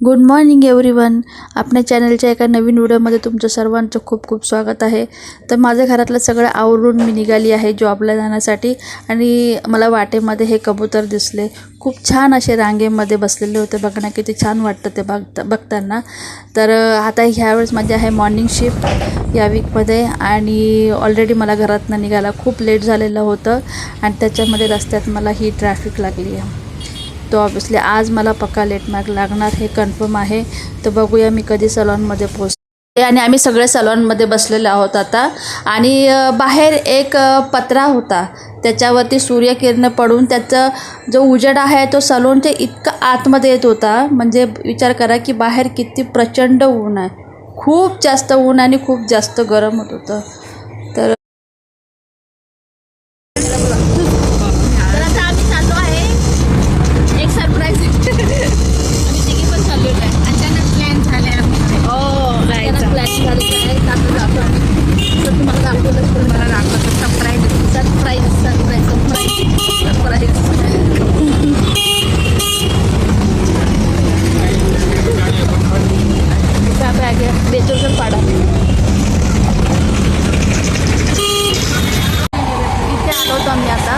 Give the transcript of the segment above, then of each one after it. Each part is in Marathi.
Good morning everyone. आपल्या चॅनलच्या एका नवीन व्हिडिओमध्ये तुमचं सर्वांचं खूप खूप स्वागत आहे. तर माझ्या घरातलं सगळं आवरून मी निघाली आहे जॉबला जाण्यासाठी. आणि मला वाटेमध्ये हे कबूतर दिसले. खूप छान असे रांगेमध्ये बसलेले होते. बघा ना किती छान वाटतं ते बघताना. तर आता ह्यावेळेस माझी आहे मॉर्निंग शिफ्ट या वीकमध्ये. आणि ऑलरेडी मला घरातनं निघायला खूप लेट झालेलं होतं आणि त्याच्यामध्ये रस्त्यात मला ही ट्रॅफिक लागली आहे. तो ऑब्वियसली आज मला पक्का लेट मार्क लागणार हे कन्फर्म आहे. तर बघूया मी कधी सलॉनमध्ये पोहोचते. आणि आम्ही सगळे सलॉनमध्ये बसलेले आहोत आता. आणि बाहेर एक पत्रा होता, त्याच्यावरती सूर्यकिरणं पडून त्याचा जो उजेड आहे तो सलूनच्या इतका आतमध्ये येत होता. म्हणजे विचार करा की बाहेर किती प्रचंड ऊन आहे. खूप जास्त ऊन आणि खूप जास्त गरम होत होतं. तर पाडा इथे आलो होतो आम्ही आता.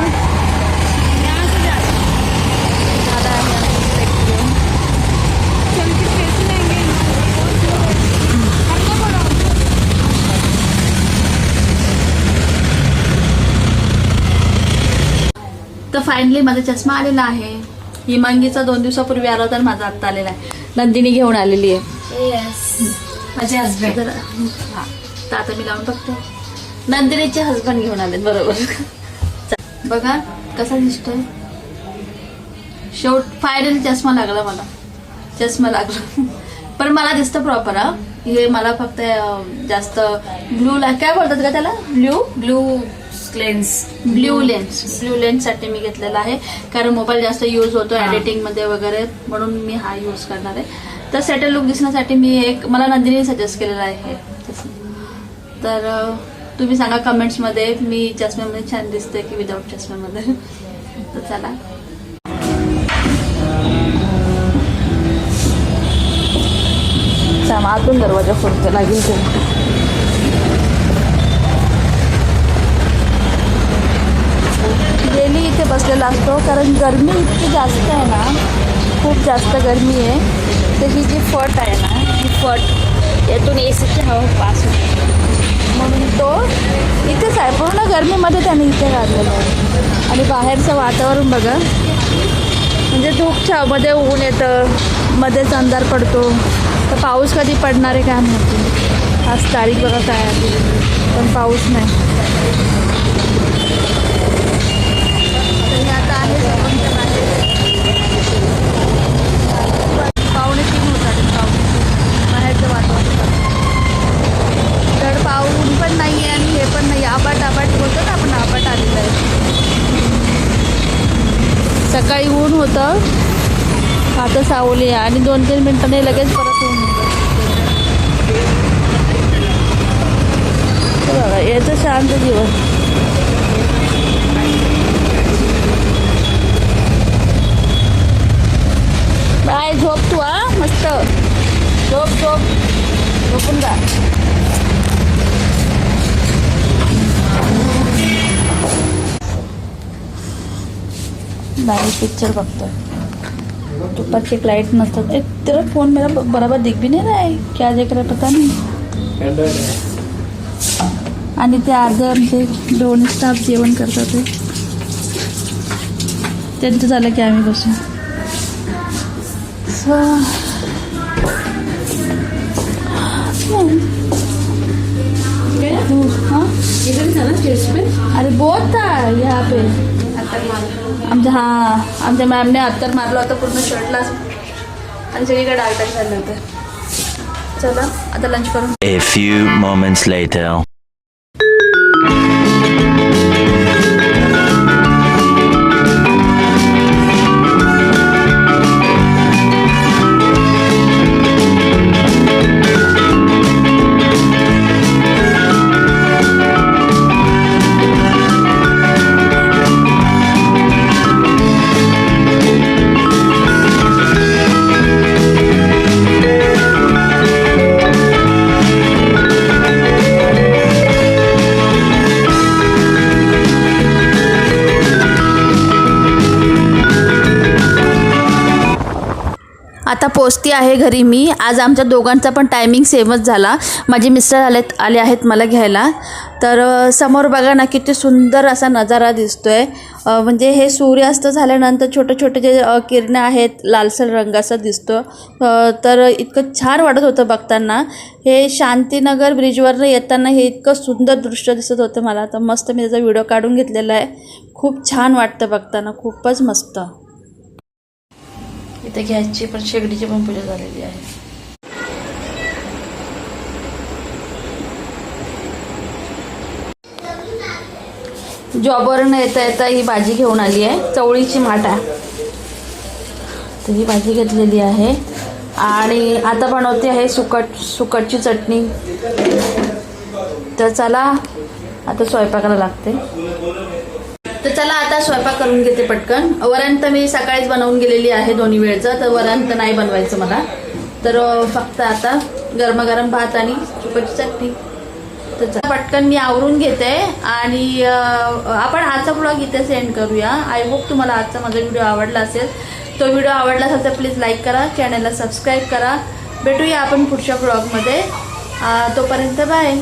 तर फायनली माझा चष्मा आलेला आहे. हिमांगीचा 2 दिवसापूर्वी आला तर माझा आत्ता आलेला आहे. नंदिनी घेऊन आलेली आहे. माझे हस्बंड. हां, तर आता मी लावून बघतो. नंदिनीचे हस्बंड घेऊन आलेत. बरोबर. बघा कसा दिसतोय. फायनली चष्मा लागला मला. चष्मा लागला पण मला दिसतं प्रॉपर. हे मला फक्त जास्त ब्लू काय बोलतात का त्याला, ब्लू लेन्ससाठी मी घेतलेला आहे. कारण मोबाईल जास्त यूज होतो एडिटिंगमध्ये वगैरे, म्हणून मी हा यूज करणार आहे. तर सेटल लुक दिसण्यासाठी मला नंदिनी सजेस्ट केलेला आहे. तर तुम्ही सांगा कमेंट्समध्ये मी चष्म्यामध्ये छान दिसते की विदाऊट चष्म्यामध्ये. तर चला आतून दरवाजा खोलतो लागेल ते. डेली इथे बसलेला असतो कारण गरमी इतकी जास्त आहे ना, खूप जास्त गरमी आहे. तर ही जी फट आहे ना, ही फट यातून एसीची हवा पास होते, म्हणून तो इथेच आहे. पूर्ण गरमीमध्ये त्याने इथे काढलेलं आहे. आणि बाहेरचं वातावरण बघा, म्हणजे धूप छावमध्ये ऊन येतं, मध्येच अंधार पडतो. तर पाऊस कधी पडणार आहे काय माहिती. आज तारीख बघा काय आली पण पाऊस नाही. आता आहे पावणे 3 होतात. बाहेरचं वातावरण तर पाऊस पण नाही आहे आणि हे पण नाही. आबाट बोलतो ना आपण, आबाट आलेलं आहे. सकाळी ऊन होतं, आता सावली आहे आणि 2-3 मिनिटांनी लगेच परत ऊन होतं. बघा याचं शांत जीवन. बाय, झोप तू. मस्त झोपून जा. बाहेर पिक्चर बघतोय. दुपारची लाइट नसतात. तेरा फोन मेरा बराबर दिख भी नहीं रहा है, क्या देख रहा है पता नहीं. आणि ते अर्धे आमचे 2 स्टाफ जेवण करतात. त्यांचं झालं की आम्ही बसू. अरे बहुत था यहाँ पे. आमच्या मॅमने अत्तर मारला होता पूर्ण शर्टला आणि सगळीकडे डार्क झाले होते. चला आता लंच करून. A few moments later. आता पोचती आहे घरी मी. आज आमच्या दोघांचा पण टायमिंग सेमच झाला. माझे मिस्टर आले आहेत मला घ्यायला. तर समोर बघा ना किती सुंदर असा नजारा दिसतोय. म्हणजे हे सूर्यास्त झाल्यानंतर छोटे छोटे जे किरणं आहेत लालसर रंगाचा दिसतो. तर इतकं छान वाटत होतं बघताना. हे शांतीनगर ब्रिजवरनं येताना हे इतकं सुंदर दृश्य दिसत होतं मला. तर मस्त मी त्याचा व्हिडिओ काढून घेतलेला आहे. खूप छान वाटतं बघताना, खूपच मस्त. इथे गॅसची पण शेगडीची पण पूजा झालेली आहे. जॉबवरून येता येता ही भाजी घेऊन आली आहे, चवळीची माटा. तर ही भाजी घेतलेली आहे आणि आता बनवते आहे सुकटची चटणी. तर चला आता स्वयंपाकाला लागते. तर चला आता स्वयंपाक करून घेते पटकन. वरण तर मी सकाळीच बनवून गेलेली आहे दोन्ही वेळचं. तर वरण तर नाही बनवायचं मला. तर फक्त आता गरमागरम भात आणि सुकटची चटणी. तर चला पटकन मी आवरून घेते आणि आपण आजचा ब्लॉग इथे सेंड करूया. आय होप तुम्हाला आजचा माझा व्हिडिओ आवडला असेल. तो व्हिडिओ आवडला असेल तर प्लीज लाईक करा, चॅनलला सबस्क्राईब करा. भेटूया आपण पुढच्या ब्लॉगमध्ये. तोपर्यंत बाय.